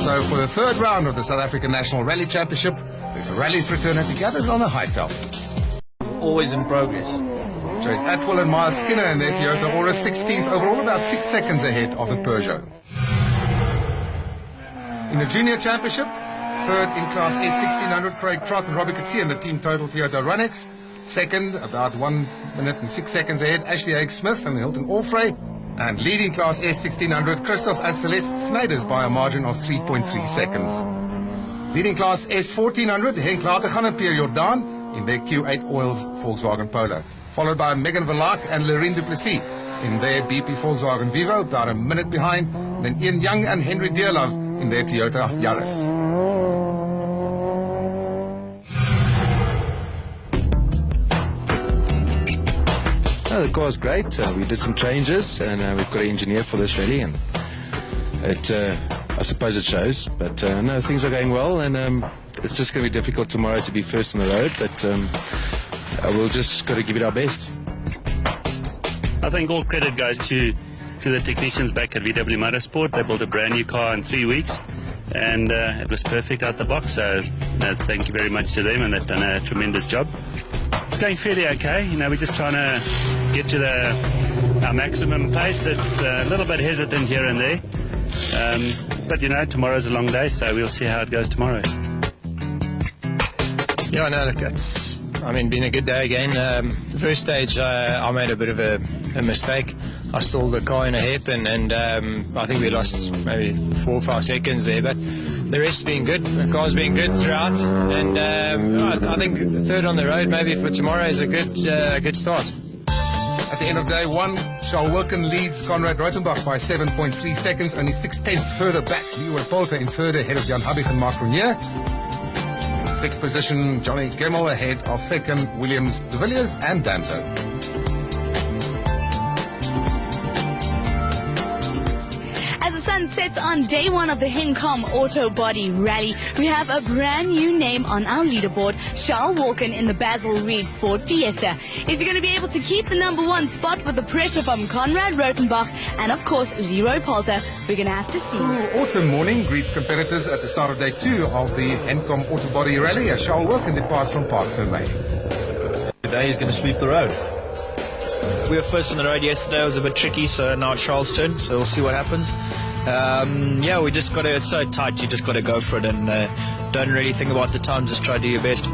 So for the third round of the South African National Rally Championship, the rally fraternity gathers on the Highveld. Always in progress. Chase Atwell and Miles Skinner in their Toyota Aura 16th overall, about 6 seconds ahead of the Peugeot. In the Junior Championship, third in Class S1600, Craig Trott and Robbie Coetzee in the Team Total Toyota Runex. Second, about 1 minute and 6 seconds ahead, Ashley Haig Smith and the Hilton Allfrey. And leading Class S1600, Christoph and Celeste Snyders by a margin of 3.3 seconds. Leading Class S1400, Henk Latergan and Pierre Jordan in their Q8 Oils Volkswagen Polo. Followed by Megan Verlaak and Lorraine Duplessis in their BP Volkswagen Vivo, about a minute behind. Then Ian Young and Henry Deerlove in their Toyota Yaris. The car's great. We did some changes, and we've got an engineer for this rally, and I suppose it shows. But no, things are going well, and it's just going to be difficult tomorrow to be first on the road, but we'll just got to give it our best. I think all credit goes to the technicians back at VW Motorsport. They built a brand new car in 3 weeks, and it was perfect out the box. So thank you very much to them, and they've done a tremendous job. It's going fairly okay. We're just trying to get to our maximum pace. It's a little bit hesitant here and there, but tomorrow's a long day, so we'll see how it goes tomorrow. Yeah, no, look, it's been a good day again. The first stage, I made a bit of a mistake. I stalled the car in a hairpin, and I think we lost maybe 4 or 5 seconds there, but the rest's been good. The car's been good throughout, and I think third on the road maybe for tomorrow is a good start. At the end of day one, Charles Wilken leads Conrad Rothenbach by 7.3 seconds, only 6/10 further back. Leeuwen Poulter in third ahead of Jan Habig and Mark Renier. In sixth position, Johnny Gemmel ahead of Fecken, Williams, De Villiers and Damso. Sets on day one of the Hencom Autobody Rally. We have a brand new name on our leaderboard, Charles Wilken in the Basil Reed Ford Fiesta. Is he going to be able to keep the number one spot with the pressure from Conrad Rothenbach and, of course, Leroy Poulter? We're going to have to see. Autumn morning greets competitors at the start of day two of the Hencom Autobody Rally as Charles Wilken departs from Park Fermé. Today he's going to sweep the road. We were first on the road yesterday. It was a bit tricky, so now it's Charles' turn, so we'll see what happens. We just got to, it's so tight, you just got to go for it, and don't really think about the time, just try to do your best.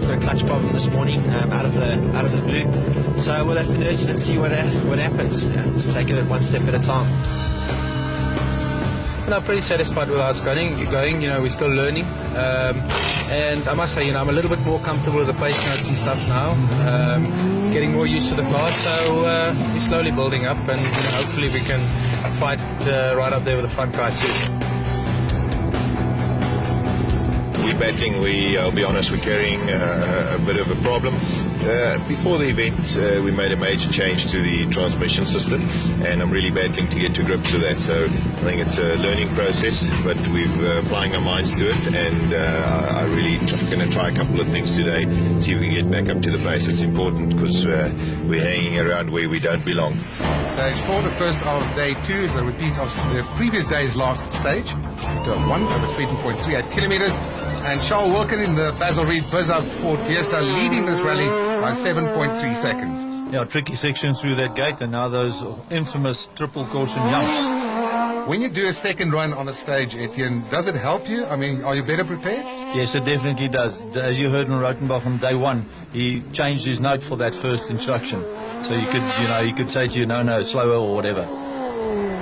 A clutch problem this morning, out of the blue, so we'll have to nurse it and see what happens. Just take it one step at a time. I'm pretty satisfied with how it's going. We're still learning. And I must say, I'm a little bit more comfortable with the pace notes and stuff now. Getting more used to the car, so we're slowly building up, and hopefully we can fight right up there with the front guys soon. We're battling, I'll be honest, we're carrying a bit of a problem. Before the event, we made a major change to the transmission system, and I'm really battling to get to grips with that. So I think it's a learning process, but we're applying our minds to it, and I'm really going to try a couple of things today, see if we can get back up to the pace. It's important because we're hanging around where we don't belong. Stage 4, the first of day 2, is a repeat of the previous day's last stage. Sector 1 over 20.38 kilometers. And Charles Wilken in the Basil Reed Bizza Ford Fiesta leading this rally by 7.3 seconds. Yeah, tricky section through that gate, and now those infamous triple caution jumps. When you do a second run on a stage, Etienne, does it help you? Are you better prepared? Yes, it definitely does. As you heard in Rothenbach on day one, he changed his note for that first instruction. So you could say to you, no, slower or whatever.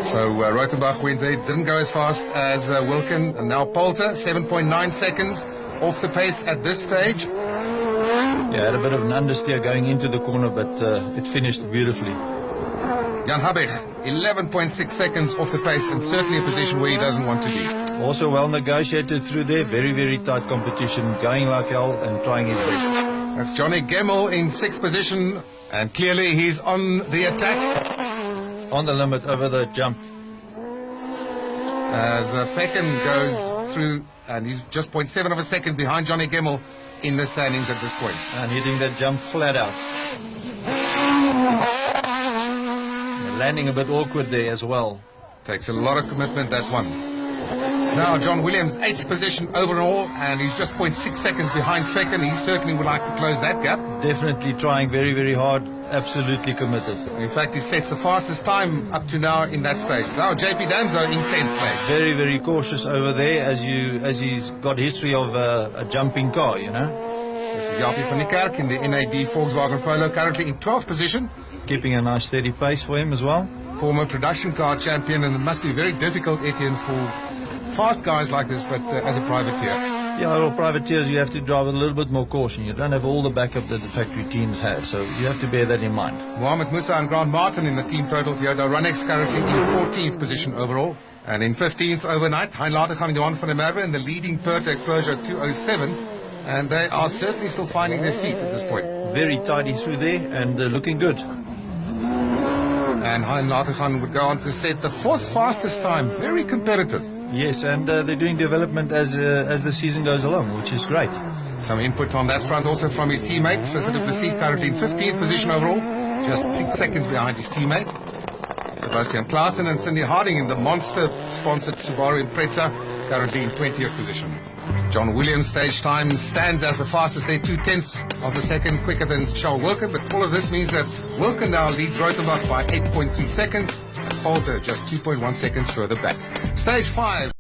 So Rothenbach went there, didn't go as fast as Wilken, and now Poulter, 7.9 seconds off the pace at this stage. Yeah, had a bit of an understeer going into the corner, but it finished beautifully. Jan Habig, 11.6 seconds off the pace, and certainly a position where he doesn't want to be. Also well negotiated through there, very, very tight competition, going like hell and trying his best. That's Johnny Gemmel in 6th position, and clearly he's on the attack. On the limit over the jump. As Fecken goes through, and he's just 0.7 of a second behind Johnny Gemmel in the standings at this point. And hitting that jump flat out. landing a bit awkward there as well. Takes a lot of commitment, that one. Now, John Williams, 8th position overall, and he's just 0.6 seconds behind Fecken. He certainly would like to close that gap. Definitely trying very, very hard. Absolutely committed. In fact, he sets the fastest time up to now in that stage. Now, JP Damso in 10th place. Very, very cautious over there as he's got history of a jumping car, you know. This is Japie van die Kerk in the NAD Volkswagen Polo, currently in 12th position. Keeping a nice steady pace for him as well. Former production car champion, and it must be very difficult, Etienne, for fast guys like this, but as a privateer. Yeah, well, privateers, you have to drive with a little bit more caution. You don't have all the backup that the factory teams have, so you have to bear that in mind. Mohamed Musa and Grant Martin in the team total Toyota Runnex, currently in 14th position overall. And in 15th overnight, Hein Latergan and Johan van der Merwe in the leading Pertec Peugeot 207. And they are certainly still finding their feet at this point. Very tidy through there and looking good. And Hein Latergan would go on to set the 4th fastest time. Very competitive. Yes, and they're doing development as the season goes along, which is great. Some input on that front also from his teammate, Visser du Plessis, currently in 15th position overall, just 6 seconds behind his teammate. Sebastian Klaassen and Cindy Harding in the Monster-sponsored Subaru Impreza, currently in 20th position. John Williams' stage time stands as the fastest there, 2/10 of the second quicker than Charles Wilken, but all of this means that Wilken now leads Rothenbach by 8.3 seconds, Poulter just 2.1 seconds further back. Stage 5.